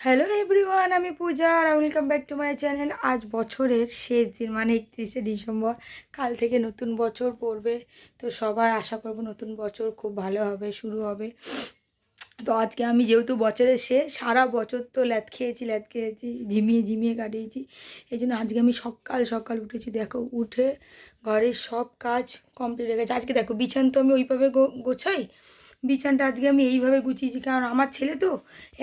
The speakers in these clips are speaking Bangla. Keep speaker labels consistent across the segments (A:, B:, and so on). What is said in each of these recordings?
A: হ্যালো এভরিওয়ান, আমি পূজা আর welcome back to my channel. আজ বছরের শেষ দিন, মানে 31শে ডিসেম্বর। কাল থেকে নতুন বছর পড়বে, তো সবাই আশা করব নতুন বছর খুব ভালো হবে, শুরু হবে। তো আজকে আমি যেহেতু বছরের শেষ, সারা বছর তো ল্যাদ খেয়েছি, ঝিমিয়ে ঝিমিয়ে কাটিয়েছি। এই জন্য আজকে আমি সকাল সকাল উঠেছি। দেখো, উঠে ঘরের সব কাজ কমপ্লিট হয়ে গেছে। আজকে দেখো, বিছান তো আমি ওইভাবে গোছাই, বিছানটা আজকে আমি এইভাবে গুছিয়েছি, কারণ আমার ছেলে তো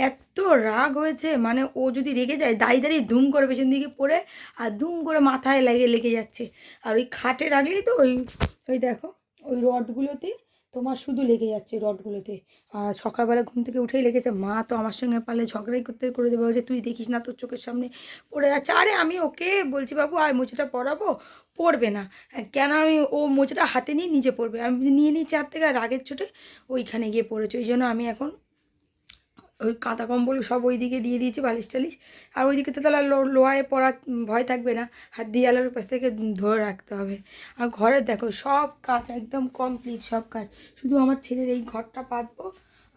A: এত রাগ হয়েছে, মানে ও যদি রেগে যায় দাঁড়িয়ে দাঁড়িয়ে ধুম করে পেছন দিকে পড়ে আর ধুম করে মাথায় লেগে যাচ্ছে। আর ওই খাটে রাখলেই তো ওই ওই দেখো, ওই রডগুলোতে তোমার শুধু লেগে যাচ্ছে রডগুলোতে। আর সকালবেলা ঘুম থেকে উঠেই লেগেছে। মা তো আমার সঙ্গে পারলে ঝগড়াই করে দেবে, যে তুই দেখিস না তোর চোখের সামনে পড়ে যাচ্ছে। আরে আমি ওকে বলছি, বাবু আয় মোজাটা পরাবো, পড়বে না। কেন, আমি ও মোজাটা হাতে নিয়ে নিচে পড়বে, আমি নিয়ে নিই চার থেকে, আর রাগের চোটে ওইখানে গিয়ে পড়েছে। ওই জন্য আমি এখন ওই কাঁথা কম্বল সব ওই দিকে দিয়ে দিয়েছি, বালিশ টালিশ। আর ওইদিকে তো তাহলে লোহায় পড়ার ভয় থাকবে না, হাত দিয়ে আলোর পাশ থেকে ধরে রাখতে হবে। আর ঘরের দেখো সব কাজ একদম কমপ্লিট, সব কাজ। শুধু আমার ছেলের এই ঘরটা পাতবো।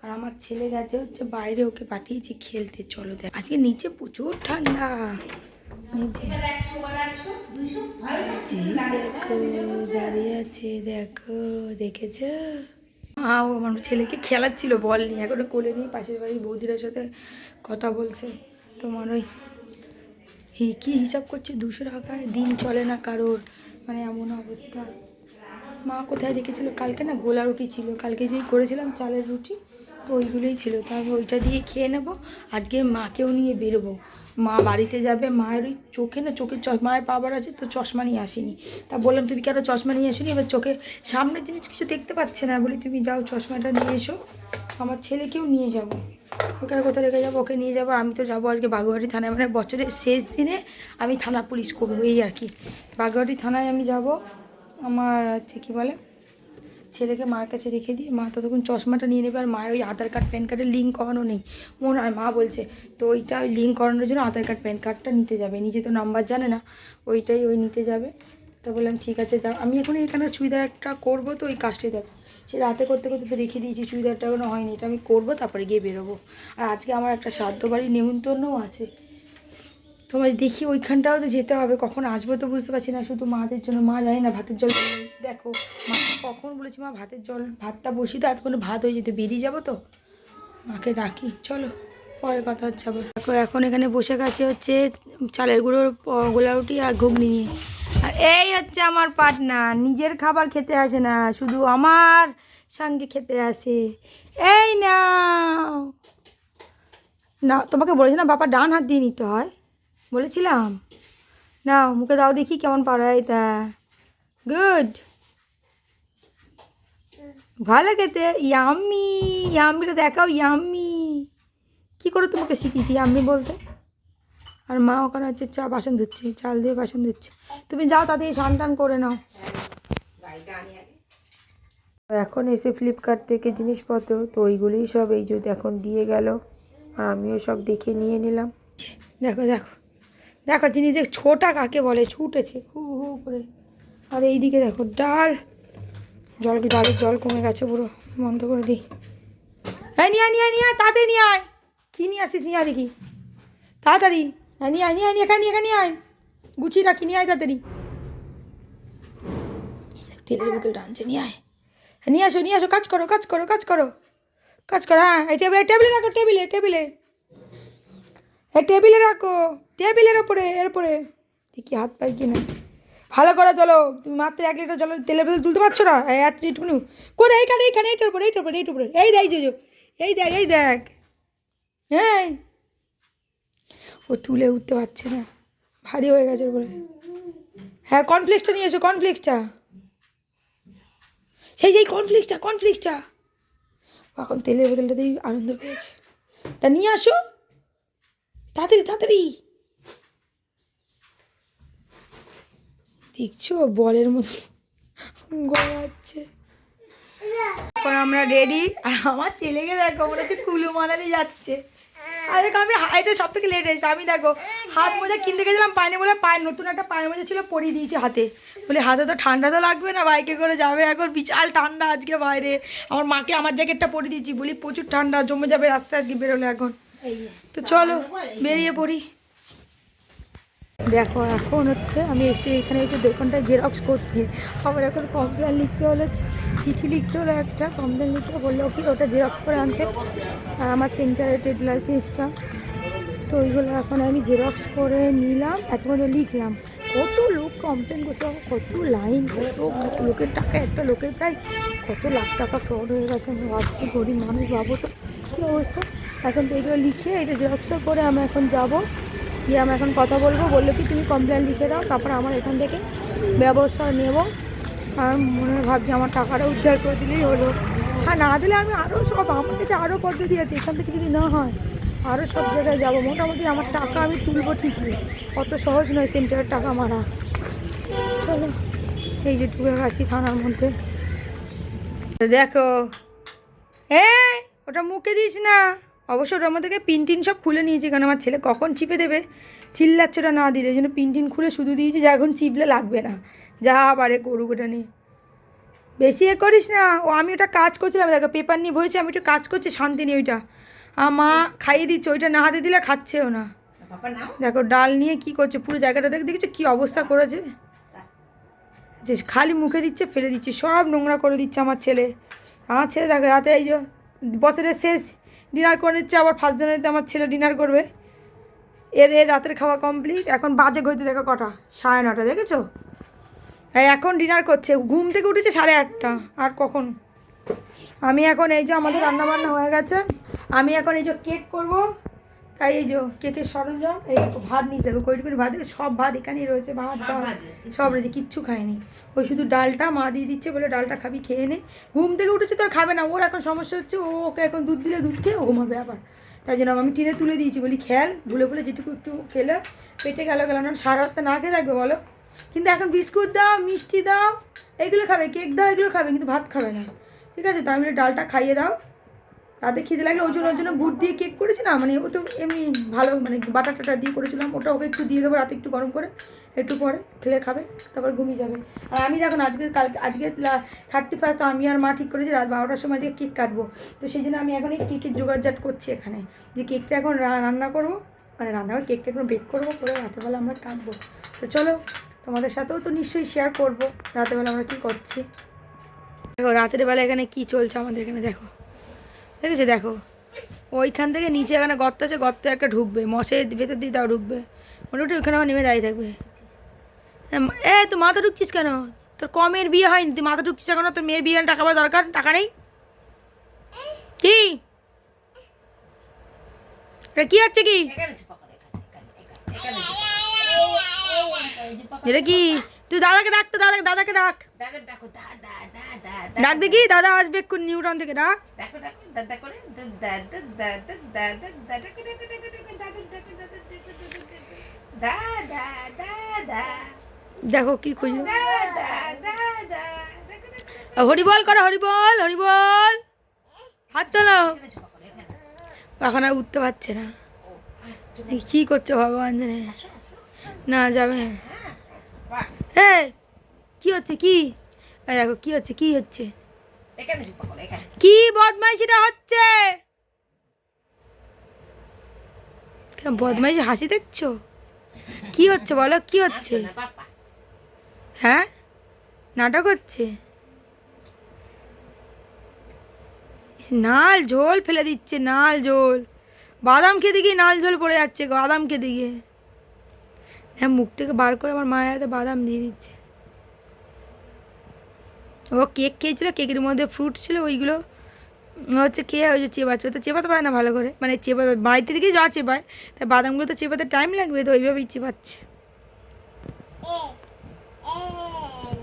A: আর আমার ছেলে গেছে হচ্ছে বাইরে, ওকে পাঠিয়েছি খেলতে। চলো দেখ, আজকে নিচে প্রচুর ঠান্ডা। নিচে এই দেখো দাঁড়িয়ে আছে, দেখো, দেখেছো? ও আমার ছেলেকে খেলাচ্ছিল বল নিয়ে, এখনো কোলে নিয়ে পাশের বাড়ির বৌদিরার সাথে কথা বলছে। তোমার ওই কী হিসাব করছে, 200 টাকায় দিন চলে না কারোর, মানে এমন অবস্থা। মা কোথায় রেখেছিল, কালকে না গোলা রুটি ছিল, কালকে যেই করেছিলাম চালের রুটি, তো ওইগুলোই ছিল। তারপর ওইটা দিয়ে খেয়ে নেবো। আজকে মাকেও নিয়ে বেরোবো, মা বাড়িতে যাবে। মায়ের ওই চোখে না, চোখের মায়ের পাওয়ার আছে তো, চশমা নিয়ে আসিনি। তা বললাম তুমি কেন চশমা নিয়ে আসিনি, এবার চোখে সামনের জিনিস কিছু দেখতে পাচ্ছে না, বলি তুমি যাও চশমাটা নিয়ে এসো। আমার ছেলেকেও নিয়ে যাবো, ওকে কোথায় রেখে যাবো, ওকে নিয়ে যাবো। আমি তো যাবো আজকে বাগুয়াহাটি থানায়, মানে বছরের শেষ দিনে আমি থানা পুলিশ করবো, এই আর কি। বাগুয়াহাটি থানায় আমি যাব। আমার হচ্ছে কী বলে, ছেলেকে মার কাছে রেখে দিয়ে মা ততক্ষণ চশমাটা নিয়ে নেবে। আর মায়ের ওই আধার কার্ড প্যান কার্ডের লিঙ্ক করানো নেই মনে হয়, মা বলছে। তো ওইটা ওই লিঙ্ক করানোর জন্য আধার কার্ড প্যান কার্ডটা নিতে যাবে, নিজে তো নাম্বার জানে না, ওইটাই ওই নিতে যাবে। তো বললাম ঠিক আছে যাও। আমি এখন এখানে চুড়িদার একটা করবো, তো ওই কাজটাই দেখো, সে রাতে করতে করতে তো রেখে দিয়েছি, চুড়িদারটা এখনো হয়নি, এটা আমি করবো তারপরে গিয়ে বেরোবো। আর আজকে আমার একটা শ্রাদ্ধ বাড়ির নেমন্তন্নও আছে। তোমার দেখি ওইখানটাও তো যেতে হবে, কখন আসবো তো বুঝতে পারছি না। শুধু মাদের জন্য, মা জানি না ভাতের জল, দেখো মা কখন বলেছি মা ভাতের জল, ভাতটা বসিয়ে তো এতক্ষণ ভাত হয়ে যেতে, বেরিয়ে যাবো তো, মাকে ডাকি। চলো পরে কথা হচ্ছে আবার। দেখো এখন এখানে বসে গেছে হচ্ছে চালের গুঁড়োর গোলা রুটি আর ঘুগনি নিয়ে। আর এই হচ্ছে আমার পার্টনার, নিজের খাবার খেতে আসে না, শুধু আমার সঙ্গে খেতে আসে। এই না, না তোমাকে বলেছি না বাবা ডান হাত দিয়ে নিতে হয়, বলেছিলাম। নাও মুখে দাও দেখি কেমন পারো, এই তা গুড, ভালো খেতে, ইয়াম্মি। ইয়াম্মিটা দেখাও, ইয়াম্মি। কী করে তোমাকে শিখিয়েছি ইয়াম্মি বলতে? আর মা ওখানে হচ্ছে বাসন ধুচ্ছে, চাল দিয়ে বাসন ধুচ্ছে। তুমি যাও তাড়াতাড়ি স্নান টান করে নাও। এখন এসে ফ্লিপকার্ট থেকে জিনিসপত্র, তো ওইগুলোই সব এই যে এখন দিয়ে গেল, আর আমিও সব দেখে নিয়ে নিলাম। দেখো দেখো দেখো জিনিস দেখ, ছোটা কাকে বলে, ছুটেছে হু হু করে। আর এইদিকে দেখো ডাল, ডালের জল কমে গেছে পুরো, বন্ধ করে দিই। হ্যাঁ নিয়ে আয়, নিয়ে আয়, নিয়ে আয়, তাড়াতাড়ি নিয়ে আয়। কী নিয়ে আসিস, নিয়ে আয় দেখি তাড়াতাড়ি। হ্যাঁ নিয়ে আয়, নিয়ে আয়, এখানে নিয়ে আয়, গুছিয়ে রাখি, নিয়ে আয় তাড়াতাড়ি। তেলের বোতলটা আনছে, নিয়ে আয়। হ্যাঁ নিয়ে আসো, নিয়ে আসো, কাজ করো, কাজ করো, কাজ করো, কাজ করো। হ্যাঁ এই টেবিলে রাখো, টেবিলে এই টেবিলে রাখো, টেবিলের ওপরে, এরপরে দেখি হাত পাই কিনা। ভালো করে তোলো, তুমি মাত্র 1 লিটার জল তেলের বোতল তুলতে পারছো না, এতটুকু করে। এইখানে এইটার উপরে, এই দেখ যে, এই দেখ। হ্যাঁ ও তুলে উঠতে পারছে না, ভারী হয়ে গেছে ওপরে। হ্যাঁ কর্নফ্লেক্সটা নিয়ে এসো, কর্নফ্লেক্সটা, সেই কর্নফ্লেক্সটা। এখন তেলের বোতলটাতেই আনন্দ পেয়েছে, তা নিয়ে আসো তাড়াতাড়ি। দেখছো বলের মতো গড়াচ্ছে। এখন আমরা রেডি, আর আমার ছেলেকে দেখো মনে হচ্ছে কুলু মানালি যাচ্ছে। আর দেখো আমি এটা সব থেকে লেট এসে, আমি দেখো হাত মোজা কিনতে গেছিলাম, পাইনি বলে নতুন একটা পায়ের মোজা ছিল, পরিয়ে দিয়েছি হাতে। বলে হাতে তো ঠান্ডা তো লাগবে না, বাইকে করে যাবে এখন, বিশাল ঠান্ডা আজকে বাইরে। আমার মাকে আমার জ্যাকেটটা পরিয়ে দিয়েছি, বলি প্রচুর ঠান্ডা জমে যাবে রাস্তায় আজকে বেরোলে এখন। তো চলো বেরিয়ে পড়ি। দেখো এখন হচ্ছে আমি এসে এখানে হচ্ছে দোকানটায় জেরক্স করতে, আবার এখন কমপ্লেন লিখতে হলে, চিঠি লিখতে হলে একটা কমপ্লেন লিখতে বললো কি ওটা জেরক্স করে আনতে, আর আমার সেন্টারের ট্রেড লাইসেন্সটা, তো ওইগুলো এখন আমি জেরক্স করে নিলাম, এতক্ষণ লিখলাম। কত লোক কমপ্লেন করছে, কত লাইন, কত লোকের টাকা, একটা লোকের প্রায় কত লাখ টাকা ফ্রড হয়ে গেছে। আমি ভাবছি গরিব মানুষ, ভাবো তো কী অবস্থা। এখন তো এইগুলো লিখে এটা জেরক্সটা করে আমি এখন যাবো, গিয়ে আমি এখন কথা বলবো, বললো কি তুমি কমপ্লেন লিখে দাও, তারপর আমার এখান থেকে ব্যবস্থা নেব। আর মনে ভাবছি আমার টাকাটা উদ্ধার করে দিলেই হলো, আর না দিলে আমি আরও সব, আমার কাছে আরও পদ্ধতি আছে, এখান থেকে যদি না হয় আরও সব জায়গায় যাবো। মোটামুটি আমার টাকা আমি তুলবো ঠিকই, অত সহজ নয় সেন্টারের টাকা মারা। চলো এই যে ঢুকে গেছি থানার মধ্যে। দেখো ওটা মুখে দিস না, অবশ্য ওটার মধ্যে পিন টিন সব খুলে নিয়েছি, কারণ আমার ছেলে কখন চিপে দেবে, চিল্লাচ্ছে ওটা না দিলে, ওই জন্য পিন টিন খুলে শুধু দিয়েছি, যা এখন চিপলে লাগবে না, যা পারে করুক, ওটা নিয়ে বেশি করিস না। ও আমি ওটা কাজ করছিলাম, দেখো পেপার নিয়ে বইছি, আমি একটু কাজ করছি শান্তি নিয়ে, ওইটা মা খাইয়ে দিচ্ছে, ওইটা না হাতে দিলে খাচ্ছেও না। দেখো ডাল নিয়ে কি করছে, পুরো জায়গাটা দেখেছো কী অবস্থা করেছে, যে খালি মুখে দিচ্ছে, ফেলে দিচ্ছে, সব নোংরা করে দিচ্ছে আমার ছেলে। দেখো রাতে এই যে বছরের শেষ ডিনার করে নিচ্ছে, আবার ফার্স্ট জানুয়ারিতে আমার ছেলে ডিনার করবে, এর রাতের খাওয়া কমপ্লিট। এখন বাজে ঘড়িতে দেখো কটা, 9:30, দেখেছো? এখন ডিনার করছে, ঘুম থেকে উঠেছে 8:30, আর কখন। আমি এখন এই যে আমাদের রান্নাবান্না হয়ে গেছে, আমি এখন এই যে কেক করবো, তাই এই যে কেকের সরঞ্জাম, এই ভাত নিয়ে দেখো কইটুকুনি ভাত, সব ভাত এখানেই রয়েছে, ভাত সব রয়েছে, কিচ্ছু খায়নি, ওই শুধু ডালটা মা দিয়ে দিচ্ছে, বলে ডালটা খাবি, খেয়ে নে। ঘুম থেকে উঠেছে তো আর খাবে না, ওর এখন সমস্যা হচ্ছে, ওকে এখন দুধ দিলে দুধ খেয়ে ও ঘুমাবে আবার, তাই জন্য আমি টিনে তুলে দিয়েছি, বলি খেয়াল ভুলে যেটুকু একটু খেলে পেটে গেল না, 7:30 না খেয়ে থাকবে বলো। কিন্তু এখন বিস্কুট দাও, মিষ্টি দাও, এগুলো খাবে, কেক দাও, এগুলো খাবে, কিন্তু ভাত খাবে না, ঠিক আছে? তো আমি ডালটা খাইয়ে দাও, রাতে খিদে লাগলে ওর জন্য গুড় দিয়ে কেক করেছি না, মানে ও তো এমনি ভালো, মানে বাটার টাটা দিয়ে করেছিলাম, ওটা ওকে একটু দিয়ে দেবো রাতে, একটু গরম করে, একটু পরে খেলে খাবে, তারপর ঘুমিয়ে যাবে। আর আমি দেখুন আজকে 31, তো আমি আর মা ঠিক করেছি রাত 12টার সময় আজকে কেক কাটবো, তো সেই জন্য আমি এখন এই কেকের জোগাড়জাট করছি এখানে, যে কেকটা এখন রান্না করবো, মানে রান্না করে কেকটা এখন বেক করবো, করে রাতেরবেলা আমরা কাটবো। তো চলো তোমাদের সাথেও তো নিশ্চয়ই শেয়ার করবো রাতেরবেলা আমরা কী করছি। দেখো রাতের বেলা এখানে কী চলছে আমাদের এখানে, দেখো দেখেছো, দেখো ওইখান থেকে নিচে এখানে গর্ত আছে, গর্তে একটা ঢুকবে, মশাই ভেতর দিয়ে তাও ঢুকবে, মোটামুটি ওইখানে নেমে দাঁড়িয়ে থাকবে। তুই মাথা ঢুকছিস কেন? তোর কমের বিয়ে হয়নি, তুই মাথা ঢুকছিস কেন? তোর মেয়ের বিয়ে টাকা পাওয়ার দরকার, টাকা নেই কি? কি হচ্ছে কি এটা কি? তুই দাদাকে ডাক, তো দাদাকে ডাক, ডাক দেখি, দাদা আসবে নিউটাউন থেকে, ডাক। দেখো কি খুঁজে, হরিবল করো, হরিবল হরিবল, হাত তোলো। এখন আর উঠতে পারছে না, কি করছে ভগবান জানে, না যাবে না। কি হচ্ছে কি? দেখো কি হচ্ছে, কি হচ্ছে, কি বদমাইশিটা হচ্ছে, বদমাইশি হাসি দেখছো? কি হচ্ছে বলো, কি হচ্ছে? হ্যাঁ নাটক হচ্ছে, নাল ঝোল ফেলে দিচ্ছে, নাল ঝোল, বাদাম খেতে গিয়ে নাল ঝোল পড়ে যাচ্ছে, বাদাম খেতে গিয়ে, হ্যাঁ মুখ থেকে বার করে আমার মায়ের হাতে বাদাম দিয়ে দিচ্ছে। ও কেক খেয়েছিল, কেকের মধ্যে ফ্রুট ছিল, ওইগুলো হচ্ছে খেয়ে ওই যে চেবাচ্ছে, ও তো চেপাতে পারে না ভালো করে, মানে বাড়িতে দিকে যা চেপায়, তাই বাদামগুলো তো চেপাতে টাইম লাগবে, তো ওইভাবেই চেপাচ্ছে।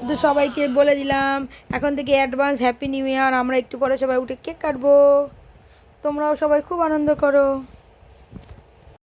A: তো সবাইকে বলে দিলাম এখন থেকে অ্যাডভান্স হ্যাপি নিউ ইয়ার, আমরা একটু পরে সবাই উঠে কেক কাটবো, তোমরাও সবাই খুব আনন্দ করো।